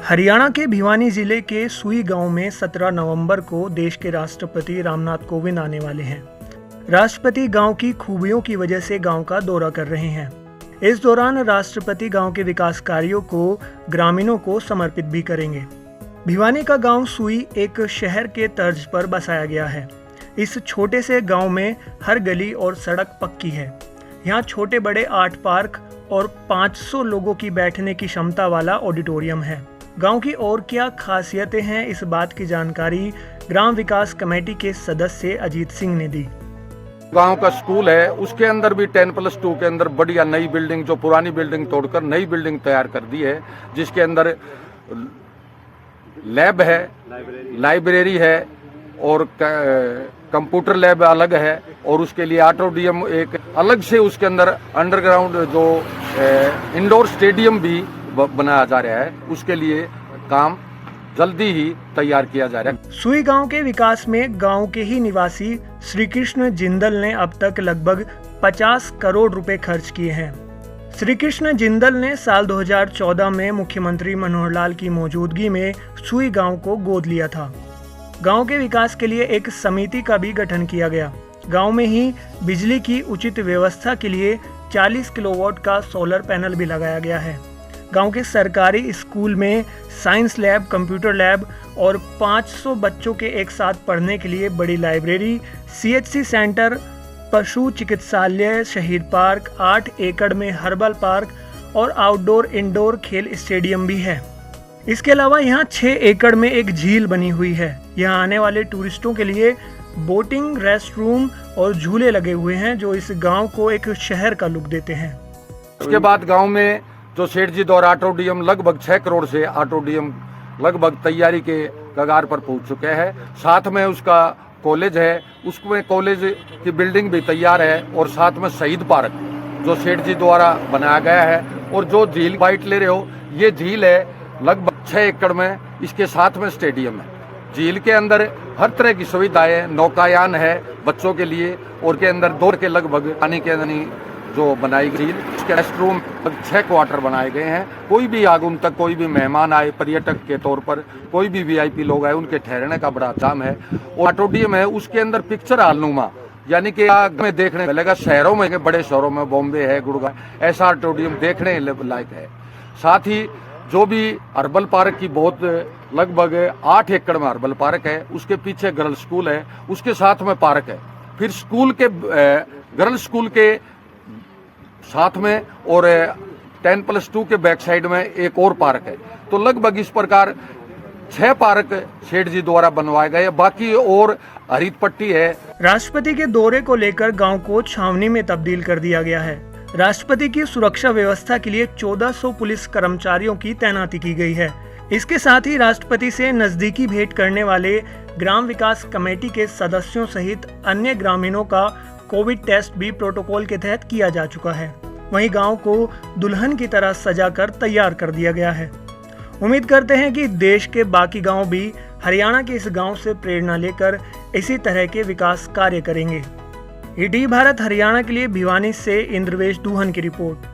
हरियाणा के भिवानी जिले के सुई गांव में 17 नवंबर को देश के राष्ट्रपति रामनाथ कोविंद आने वाले हैं। राष्ट्रपति गांव की खूबियों की वजह से गांव का दौरा कर रहे हैं। इस दौरान राष्ट्रपति गांव के विकास कार्यों को ग्रामीणों को समर्पित भी करेंगे। भिवानी का गांव सुई एक शहर के तर्ज पर बसाया गया है। इस छोटे से गांव में हर गली और सड़क पक्की है। यहाँ छोटे बड़े 8 पार्क और 500 लोगों की बैठने की क्षमता वाला ऑडिटोरियम है। गांव की और क्या खासियतें हैं, इस बात की जानकारी ग्राम विकास कमेटी के सदस्य अजीत सिंह ने दी। गांव का स्कूल है, उसके अंदर भी 10+2 के अंदर बढ़िया नई बिल्डिंग, जो पुरानी बिल्डिंग तोड़कर नई बिल्डिंग तैयार कर दी है, जिसके अंदर लैब है, लाइब्रेरी है और कंप्यूटर लैब अलग है और उसके लिए ऑडिटोरियम एक अलग से, उसके अंदर अंडरग्राउंड जो इंडोर स्टेडियम भी बनाया जा रहा है, उसके लिए काम जल्दी ही तैयार किया जा रहा है। सुई गांव के विकास में गांव के ही निवासी श्री कृष्ण जिंदल ने अब तक लगभग 50 करोड़ रुपए खर्च किए हैं। श्री कृष्ण जिंदल ने साल 2014 में मुख्यमंत्री मनोहर लाल की मौजूदगी में सुई गांव को गोद लिया था। गांव के विकास के लिए एक समिति का भी गठन किया गया। गांव में ही बिजली की उचित व्यवस्था के लिए 40 किलोवाट का सोलर पैनल भी लगाया गया है। गांव के सरकारी स्कूल में साइंस लैब, कंप्यूटर लैब और 500 बच्चों के एक साथ पढ़ने के लिए बड़ी लाइब्रेरी, CHC सेंटर, पशु चिकित्सालय, शहीद पार्क, 8 एकड़ में हर्बल पार्क और आउटडोर इंडोर खेल स्टेडियम भी है। इसके अलावा यहाँ 6 एकड़ में एक झील बनी हुई है। यहाँ आने वाले टूरिस्टों के लिए बोटिंग, रेस्ट रूम और झूले लगे हुए हैं, जो इस गांव को एक शहर का लुक देते हैं। उसके बाद गांव में जो सेठ जी द्वारा ऑडिटोरियम लगभग 6 करोड़ से ऑडिटोरियम लगभग तैयारी के कगार पर पहुंच चुके हैं। साथ में उसका कॉलेज है, उसमें कॉलेज की बिल्डिंग भी तैयार है और साथ में शहीद पार्क जो सेठ जी द्वारा बनाया गया है। और जो झील बाइट ले रहे हो, ये झील है लगभग 6 एकड़ में, इसके साथ में स्टेडियम है। झील के अंदर हर तरह की सुविधाएं, नौकायान है बच्चों के लिए और के अंदर दौड़ के लगभग पानी के अंदर जो बनाई गई, उसके रेस्ट रूम 6 क्वार्टर बनाए गए हैं। कोई भी आगंतुक, कोई भी मेहमान आए पर्यटक के तौर पर, कोई भी VIP लोग आए, उनके ठहरने का बड़ा इंतजाम है। और ऑडिटोरियम है, उसके अंदर पिक्चर हॉलनुमा, यानी कि में देखने मिलेगा। शहरों में, बड़े शहरों में, बॉम्बे है, गुड़गांव, ऐसा ऑडिटोरियम देखने लायक है। साथ ही जो भी हर्बल पार्क की बहुत लगभग 8 एकड़ में हर्बल पार्क है, उसके पीछे गर्ल्स स्कूल है, उसके साथ में पार्क है। फिर स्कूल के गर्ल्स स्कूल के साथ में और 10+2 के बैक साइड में एक और पार्क है। तो लगभग इस प्रकार 6 पार्क सेठ जी द्वारा बनवाए गए, बाकी और हरित पट्टी है। राष्ट्रपति के दौरे को लेकर गांव को छावनी में तब्दील कर दिया गया है। राष्ट्रपति की सुरक्षा व्यवस्था के लिए 1400 पुलिस कर्मचारियों की तैनाती की गई है। इसके साथ ही राष्ट्रपति से नजदीकी भेंट करने वाले ग्राम विकास कमेटी के सदस्यों सहित अन्य ग्रामीणों का कोविड टेस्ट भी प्रोटोकॉल के तहत किया जा चुका है। वहीं गांव को दुल्हन की तरह सजाकर तैयार कर दिया गया है। उम्मीद करते हैं कि देश के बाकी गांव भी हरियाणा के इस गांव से प्रेरणा लेकर इसी तरह के विकास कार्य करेंगे। ETV भारत हरियाणा के लिए भिवानी से इंद्रवेश दुहन की रिपोर्ट।